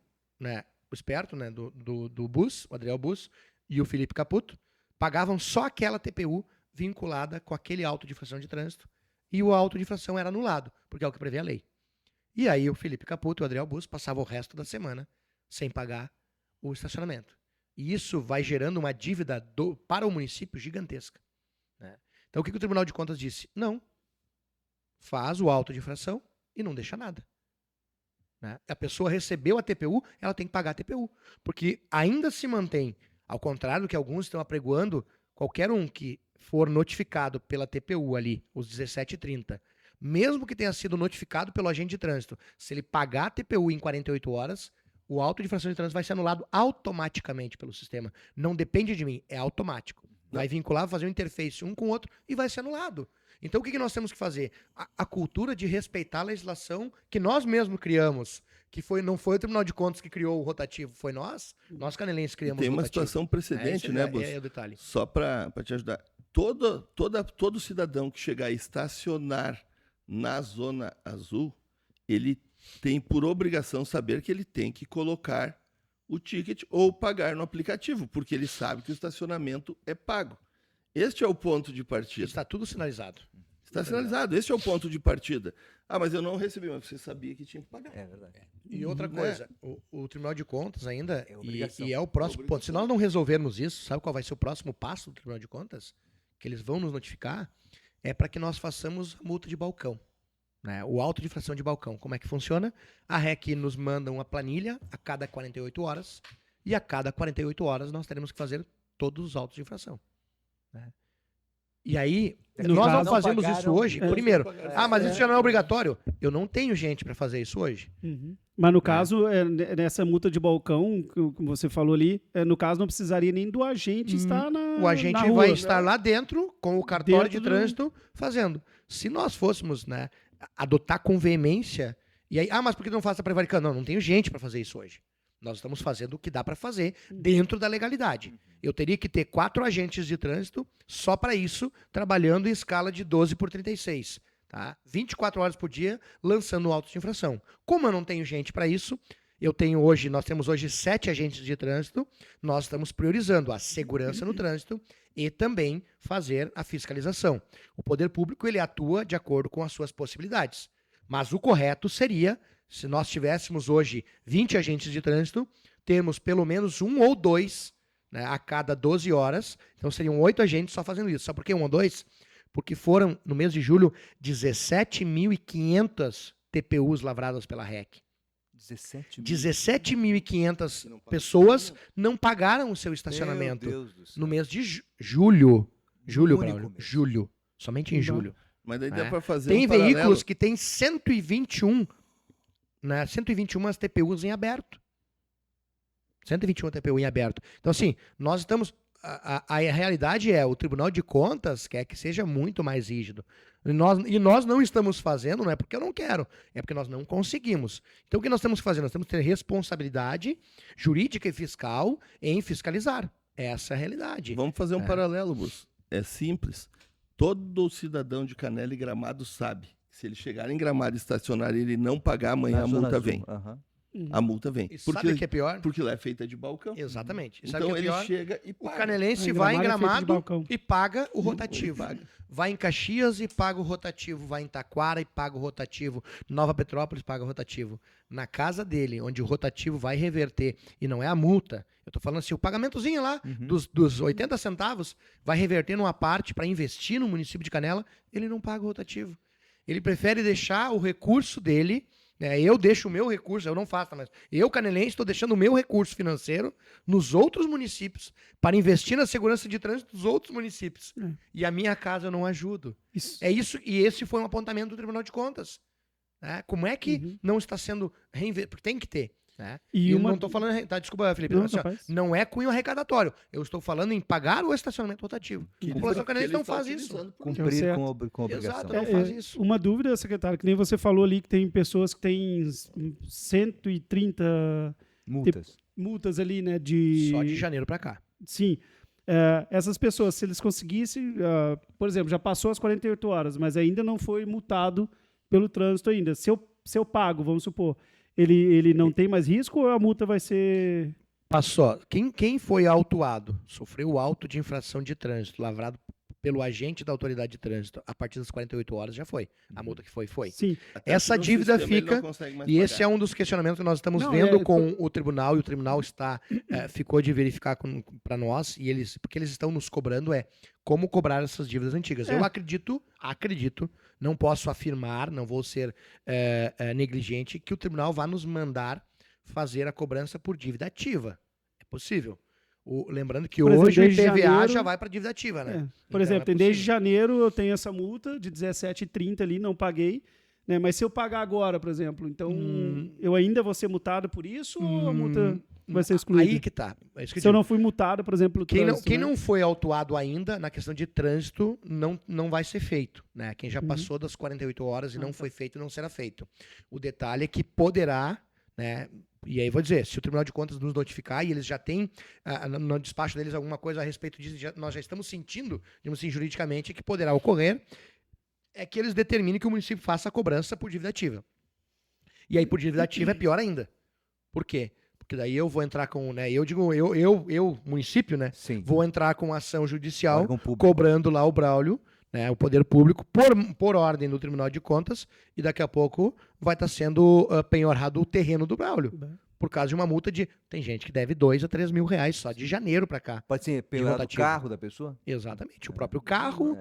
esperto, né, do Bus, o Adriel Bus e o Felipe Caputo, pagavam só aquela TPU vinculada com aquele auto de infração de trânsito e o auto de infração era anulado, porque é o que prevê a lei. E aí o Felipe Caputo e o Adriel Bus passavam o resto da semana sem pagar o estacionamento. E isso vai gerando uma dívida para o município gigantesca. Né? Então o que o Tribunal de Contas disse? Não. Faz o auto de infração e não deixa nada. Né? A pessoa recebeu a TPU, ela tem que pagar a TPU. Porque ainda se mantém, ao contrário do que alguns estão apregoando, qualquer um que for notificado pela TPU ali, os 17h30, mesmo que tenha sido notificado pelo agente de trânsito, se ele pagar a TPU em 48 horas, o auto de infração de trânsito vai ser anulado automaticamente pelo sistema. Não depende de mim, é automático. Vai vincular, vai fazer um interface um com o outro e vai ser anulado. Então o que nós temos que fazer? A cultura de respeitar a legislação que nós mesmos criamos, que não foi o Tribunal de Contas que criou o rotativo, foi nós canelenses criamos o rotativo. Tem uma situação precedente, né, Bus? É o detalhe. Só para te ajudar. Todo cidadão que chegar a estacionar na zona azul, ele tem por obrigação saber que ele tem que colocar o ticket ou pagar no aplicativo, porque ele sabe que o estacionamento é pago. Este é o ponto de partida. Está tudo sinalizado. Está sinalizado, este é o ponto de partida. Ah, mas eu não recebi, mas você sabia que tinha que pagar. É verdade. E outra coisa, o Tribunal de Contas ainda, obrigação. e é o próximo ponto, se nós não resolvermos isso, sabe qual vai ser o próximo passo do Tribunal de Contas? Que eles vão nos notificar, é para que nós façamos a multa de balcão. Né? O auto de infração de balcão. Como é que funciona? A REC nos manda uma planilha a cada 48 horas, e a cada 48 horas nós teremos que fazer todos os autos de infração. Né? E aí, nós não fazemos isso hoje. Primeiro, mas isso já não é obrigatório. Eu não tenho gente para fazer isso hoje. Uhum. Mas no caso, nessa multa de balcão, que você falou ali, no caso não precisaria nem do agente estar na O agente na rua, vai né? estar lá dentro, com o cartório de trânsito, fazendo. Se nós fôssemos, né, adotar com veemência, e aí, mas por que não faça prevaricando? Não tenho gente para fazer isso hoje. Nós estamos fazendo o que dá para fazer dentro da legalidade. Eu teria que ter 4 agentes de trânsito só para isso, trabalhando em escala de 12 por 36. Tá? 24 horas por dia, lançando autos de infração. Como eu não tenho gente para isso, nós temos hoje 7 agentes de trânsito, nós estamos priorizando a segurança no trânsito e também fazer a fiscalização. O poder público ele atua de acordo com as suas possibilidades. Mas o correto seria, se nós tivéssemos hoje 20 agentes de trânsito, termos pelo menos 1 ou 2, né, a cada 12 horas. Então seriam 8 agentes só fazendo isso. Sabe por que 1 ou 2? Porque foram, no mês de julho, 17.500 TPUs lavradas pela REC. 17.500 pessoas não pagaram o seu estacionamento no mês de julho. Julho, Braulio. Julho. Somente em julho. Mas daí dá para fazer Tem um paralelo. veículos que tem 121, né, 121 TPUs em aberto. 121 TPU em aberto. Então, assim, nós estamos... A realidade é, o Tribunal de Contas quer que seja muito mais rígido. E nós não estamos fazendo, não é porque eu não quero, é porque nós não conseguimos. Então, o que nós temos que fazer? Nós temos que ter responsabilidade jurídica e fiscal em fiscalizar. Essa é a realidade. Vamos fazer um paralelo, Bus. É simples. Todo cidadão de Canela e Gramado sabe que se ele chegar em Gramado e estacionar e ele não pagar, amanhã a multa vem. A multa vem. E sabe o que é pior? Porque lá é feita de balcão. Exatamente. E Então sabe o que é ele pior? chega e O paga. canelense vai em Gramado é feito de Gramado balcão. e paga o rotativo. Vai em Caxias e paga o rotativo. Vai em Taquara e paga o rotativo. Nova Petrópolis paga o rotativo. Na casa dele, onde o rotativo vai reverter, e não é a multa, eu tô falando assim, o pagamentozinho lá, dos 80 centavos, vai reverter numa parte para investir no município de Canela, ele não paga o rotativo. Ele prefere deixar o recurso dele... eu deixo o meu recurso, eu não faço, mas eu, canelense, estou deixando o meu recurso financeiro nos outros municípios para investir na segurança de trânsito dos outros municípios. E a minha casa eu não ajudo. Isso. É isso, e esse foi um apontamento do Tribunal de Contas. Né? Como é que não está sendo reinvestido? Porque tem que ter. Né? E eu uma- não estou falando... Tá, desculpa, Felipe. Não, Assim, ó, capaz. não é cunho arrecadatório. Eu estou falando em pagar o estacionamento rotativo. A população canelense não faz isso. Cumprir certo. com a obrigação. Exato, não faz isso. Uma dúvida, secretário, que nem você falou ali, que tem pessoas que têm 130 multas ali, né? Só de janeiro para cá. Sim. Essas pessoas, se eles conseguissem, por exemplo, já passou as 48 horas, mas ainda não foi multado pelo trânsito ainda. Se eu pago, vamos supor, ele não tem mais risco ou a multa vai ser... Passou. Quem foi autuado, sofreu auto de infração de trânsito, lavrado pelo agente da autoridade de trânsito, a partir das 48 horas já foi. A multa que foi. Sim. Essa dívida fica, e esse é um dos questionamentos que nós estamos vendo com o tribunal, e o tribunal ficou de verificar para nós, porque eles estão nos cobrando, como cobrar essas dívidas antigas. Eu acredito, não posso afirmar, não vou ser negligente, que o tribunal vá nos mandar fazer a cobrança por dívida ativa. É possível. Lembrando que Por exemplo, hoje o desde IPVA janeiro- já vai para dívida ativa, né? Por Então, exemplo, é desde possível. janeiro eu tenho essa multa de 17,30 ali, não paguei, né? Mas se eu pagar agora, por exemplo, então eu ainda vou ser multado por isso ou a multa vai ser excluída? Aí que tá. É isso que eu Se eu digo. não fui multado, por exemplo, pelo Quem né? não foi autuado ainda na questão de trânsito não vai ser feito, né? Quem já passou das 48 horas e não foi feito, não será feito. O detalhe é que poderá, né? E aí vou dizer, se o Tribunal de Contas nos notificar e eles já têm no despacho deles alguma coisa a respeito disso, nós já estamos sentindo, digamos assim, juridicamente, que poderá ocorrer, é que eles determinem que o município faça a cobrança por dívida ativa. E aí por dívida ativa é pior ainda. Por quê? Porque daí eu vou entrar com, né, eu município, né, Sim. vou entrar com ação judicial, Órgão público. cobrando lá o Braulio, né, o poder público, por ordem do Tribunal de Contas, e daqui a pouco vai estar sendo penhorado o terreno do Braulio, por causa de uma multa de... Tem gente que deve 2 a 3 mil reais só de janeiro para cá. Pode ser pelo rotativo. carro da pessoa? Exatamente, o próprio carro.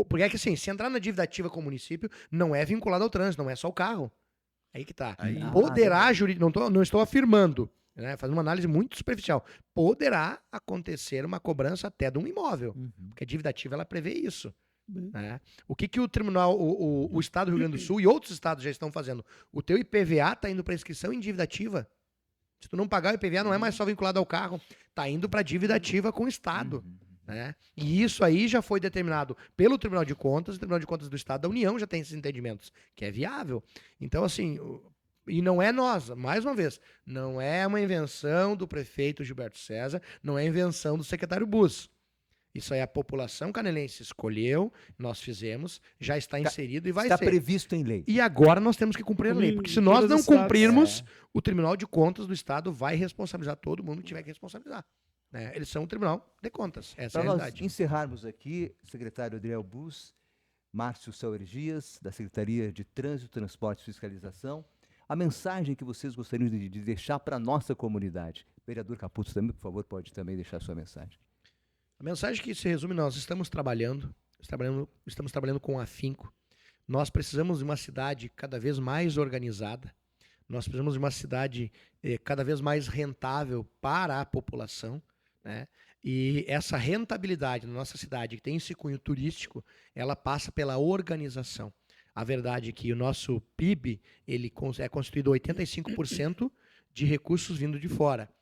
Porque é que assim, se entrar na dívida ativa com o município, não é vinculado ao trânsito, não é só o carro. Aí que tá. Aí- Poderá, não estou afirmando, né, fazendo uma análise muito superficial, poderá acontecer uma cobrança até de um imóvel, porque a dívida ativa ela prevê isso. Né? O que o tribunal, o Estado do Rio Grande do Sul e outros estados já estão fazendo? O teu IPVA está indo para inscrição em dívida ativa. Se tu não pagar o IPVA, não é mais só vinculado ao carro, está indo para dívida ativa com o Estado. Né? E isso aí já foi determinado pelo Tribunal de Contas, o Tribunal de Contas do Estado da União já tem esses entendimentos, que é viável. Então, assim, E não é nossa, mais uma vez, não é uma invenção do prefeito Gilberto César, não é invenção do secretário Bus. Isso aí a população canelense escolheu, nós fizemos, já está inserido e vai Está ser. previsto em lei. E agora nós temos que cumprir a lei, porque se nós não cumprirmos, o Tribunal de Contas do Estado vai responsabilizar todo mundo que tiver que responsabilizar. Né? Eles são o Tribunal de Contas, essa é a Para nós realidade. encerrarmos aqui, secretário Adriel Bus, Márcio Sauer Dias, da Secretaria de Trânsito, Transporte e Fiscalização, a mensagem que vocês gostariam de deixar para a nossa comunidade. Vereador Caputo também, por favor, pode também deixar a sua mensagem. A mensagem que se resume, nós estamos trabalhando com afinco. Nós precisamos de uma cidade cada vez mais organizada. Nós precisamos de uma cidade cada vez mais rentável para a população, né? E essa rentabilidade na nossa cidade, que tem esse cunho turístico, ela passa pela organização. A verdade é que o nosso PIB ele é constituído 85% de recursos vindo de fora.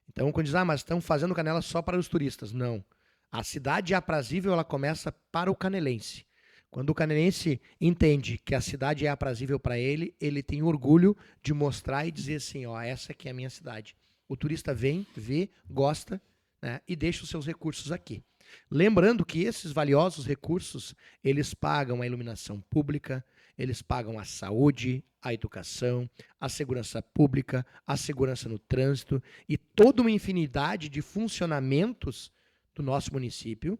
Então, quando diz, mas estão fazendo Canela só para os turistas. Não. A cidade aprazível, ela começa para o canelense. Quando o canelense entende que a cidade é aprazível para ele, ele tem orgulho de mostrar e dizer assim, essa aqui é a minha cidade. O turista vem, vê, gosta, né, e deixa os seus recursos aqui. Lembrando que esses valiosos recursos, eles pagam a iluminação pública, eles pagam a saúde, a educação, a segurança pública, a segurança no trânsito e toda uma infinidade de funcionamentos do nosso município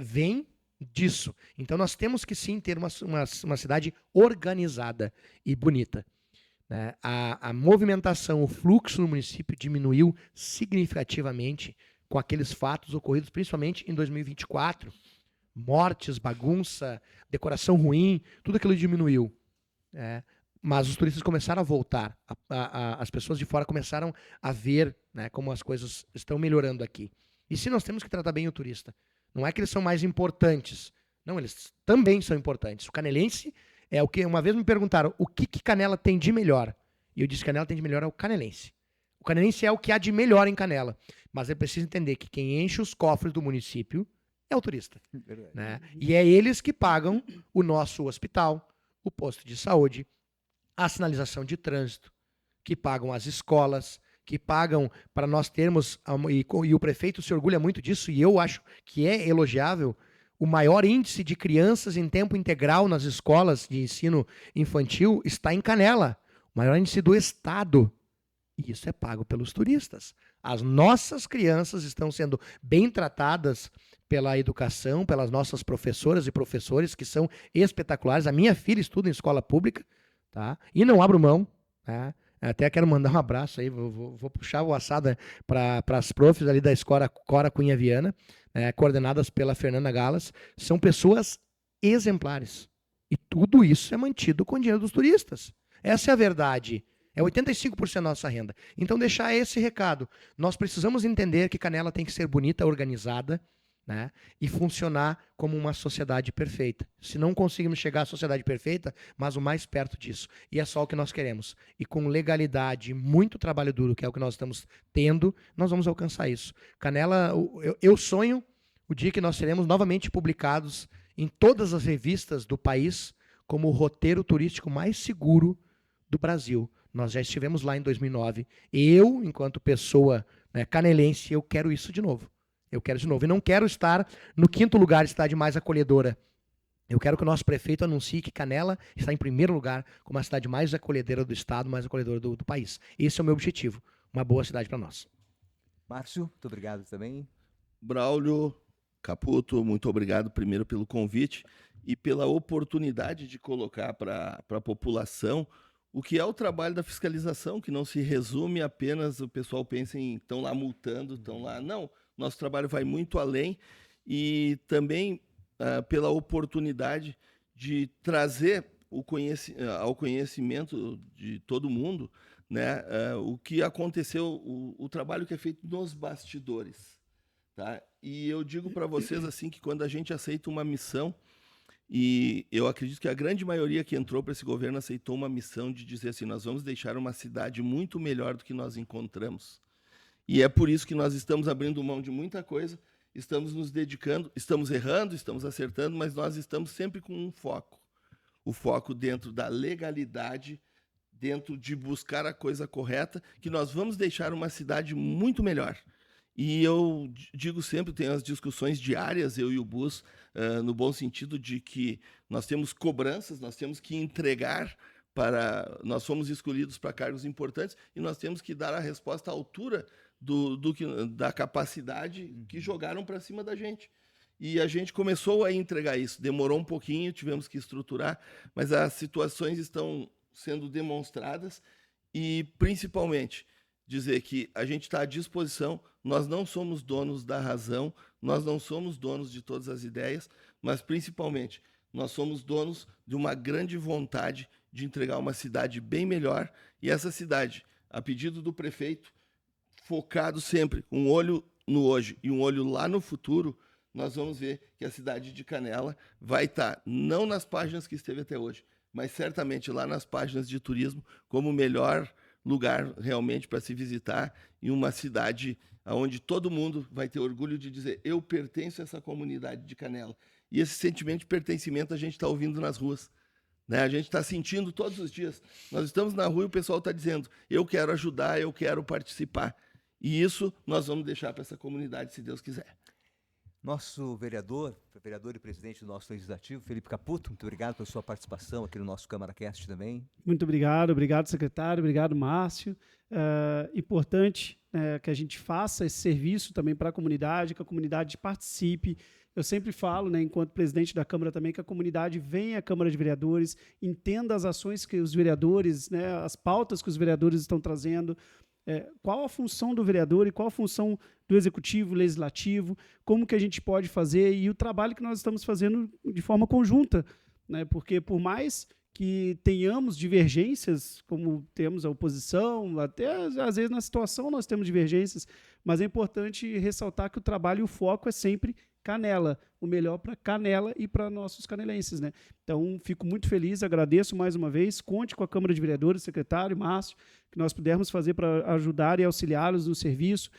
vem disso. Então nós temos que sim ter uma cidade organizada e bonita. Né? A movimentação, o fluxo no município diminuiu significativamente com aqueles fatos ocorridos principalmente em 2024. Mortes, bagunça, decoração ruim, tudo aquilo diminuiu. Mas os turistas começaram a voltar, as pessoas de fora começaram a ver, né, como as coisas estão melhorando aqui. E se nós temos que tratar bem o turista, não é que eles são mais importantes, não, eles também são importantes. O canelense é o que, uma vez me perguntaram, o que Canela tem de melhor? E eu disse que Canela tem de melhor é o canelense. O canelense é o que há de melhor em Canela, mas é preciso entender que quem enche os cofres do município é o turista. Né? E é eles que pagam o nosso hospital, o posto de saúde, a sinalização de trânsito, que pagam as escolas, que pagam para nós termos, e o prefeito se orgulha muito disso, e eu acho que é elogiável, o maior índice de crianças em tempo integral nas escolas de ensino infantil está em Canela, o maior índice do estado. E isso é pago pelos turistas. As nossas crianças estão sendo bem tratadas pela educação, pelas nossas professoras e professores, que são espetaculares. A minha filha estuda em escola pública, tá? E não abro mão. Tá? Até quero mandar um abraço aí, vou puxar o assado para as profs ali da escola Cora Cunha Viana, coordenadas pela Fernanda Galas. São pessoas exemplares. E tudo isso é mantido com o dinheiro dos turistas. Essa é a verdade. É 85% da nossa renda. Então, deixar esse recado. Nós precisamos entender que Canela tem que ser bonita, organizada, né, e funcionar como uma sociedade perfeita. Se não conseguimos chegar à sociedade perfeita, mas o mais perto disso. E é só o que nós queremos. E com legalidade, muito trabalho duro, que é o que nós estamos tendo, nós vamos alcançar isso. Canela, eu sonho o dia que nós seremos novamente publicados em todas as revistas do país como o roteiro turístico mais seguro do Brasil. Nós já estivemos lá em 2009. Eu, enquanto pessoa canelense, eu quero isso de novo. Eu quero de novo. E não quero estar no 5º lugar, cidade mais acolhedora. Eu quero que o nosso prefeito anuncie que Canela está em primeiro lugar como a cidade mais acolhedora do estado, mais acolhedora do país. Esse é o meu objetivo. Uma boa cidade para nós. Márcio, muito obrigado também. Braulio, Caputo, muito obrigado primeiro pelo convite e pela oportunidade de colocar para a população o que é o trabalho da fiscalização, que não se resume apenas, o pessoal pensa em estão lá multando, estão lá. Não, nosso trabalho vai muito além e também pela oportunidade de trazer ao conhecimento de todo mundo, né, o que aconteceu, o trabalho que é feito nos bastidores. Tá? E eu digo para vocês assim que quando a gente aceita uma missão, e eu acredito que a grande maioria que entrou para esse governo aceitou uma missão de dizer assim, nós vamos deixar uma cidade muito melhor do que nós encontramos. E é por isso que nós estamos abrindo mão de muita coisa, estamos nos dedicando, estamos errando, estamos acertando, mas nós estamos sempre com um foco. O foco dentro da legalidade, dentro de buscar a coisa correta, que nós vamos deixar uma cidade muito melhor. E eu digo sempre, tenho as discussões diárias, eu e o Bus, no bom sentido de que nós temos cobranças, nós temos que entregar nós fomos escolhidos para cargos importantes e nós temos que dar a resposta à altura da capacidade que jogaram para cima da gente. E a gente começou a entregar isso. Demorou um pouquinho, tivemos que estruturar, mas as situações estão sendo demonstradas e, principalmente, dizer que a gente está à disposição, nós não somos donos da razão, nós não somos donos de todas as ideias, mas, principalmente, nós somos donos de uma grande vontade de entregar uma cidade bem melhor, e essa cidade, a pedido do prefeito, focado sempre, um olho no hoje e um olho lá no futuro, nós vamos ver que a cidade de Canela vai estar, não nas páginas que esteve até hoje, mas certamente lá nas páginas de turismo, como o melhor lugar realmente para se visitar, em uma cidade onde todo mundo vai ter orgulho de dizer: eu pertenço a essa comunidade de Canela. E esse sentimento de pertencimento a gente está ouvindo nas ruas, né? A gente está sentindo todos os dias. Nós estamos na rua e o pessoal está dizendo: eu quero ajudar, eu quero participar. E isso nós vamos deixar para essa comunidade, se Deus quiser. Nosso vereador e presidente do nosso Legislativo, Felipe Caputo, muito obrigado pela sua participação aqui no nosso CâmaraCast também. Muito obrigado, secretário, obrigado, Márcio. Importante que a gente faça esse serviço também para a comunidade, que a comunidade participe. Eu sempre falo, enquanto presidente da Câmara também, que a comunidade venha à Câmara de Vereadores, entenda as ações que os vereadores, as pautas que os vereadores estão trazendo, qual a função do vereador e qual a função do executivo, legislativo, como que a gente pode fazer e o trabalho que nós estamos fazendo de forma conjunta, porque por mais que tenhamos divergências, como temos a oposição, até às vezes na situação nós temos divergências, mas é importante ressaltar que o trabalho e o foco é sempre Canela, o melhor para Canela e para nossos canelenses, Então, fico muito feliz, agradeço mais uma vez, conte com a Câmara de Vereadores, secretário, Márcio, que nós pudermos fazer para ajudar e auxiliá-los no serviço,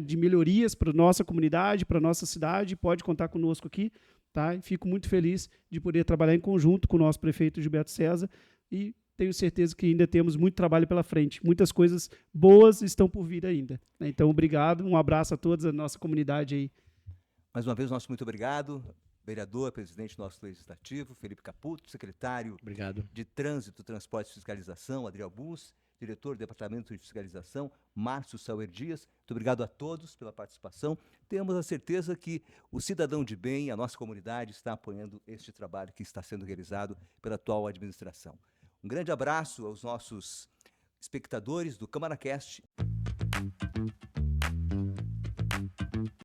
de melhorias para a nossa comunidade, para a nossa cidade, pode contar conosco aqui, tá? E fico muito feliz de poder trabalhar em conjunto com o nosso prefeito Gilberto César e tenho certeza que ainda temos muito trabalho pela frente, muitas coisas boas estão por vir ainda. Então, obrigado, um abraço a todos, a nossa comunidade aí. Mais uma vez, nosso muito obrigado, vereador, presidente do nosso Legislativo, Felipe Caputo, secretário de Trânsito, Transporte e Fiscalização, Adriel Bus, diretor do Departamento de Fiscalização, Márcio Sauer Dias. Muito obrigado a todos pela participação. Temos a certeza que o cidadão de bem, a nossa comunidade, está apoiando este trabalho que está sendo realizado pela atual administração. Um grande abraço aos nossos espectadores do CâmaraCast.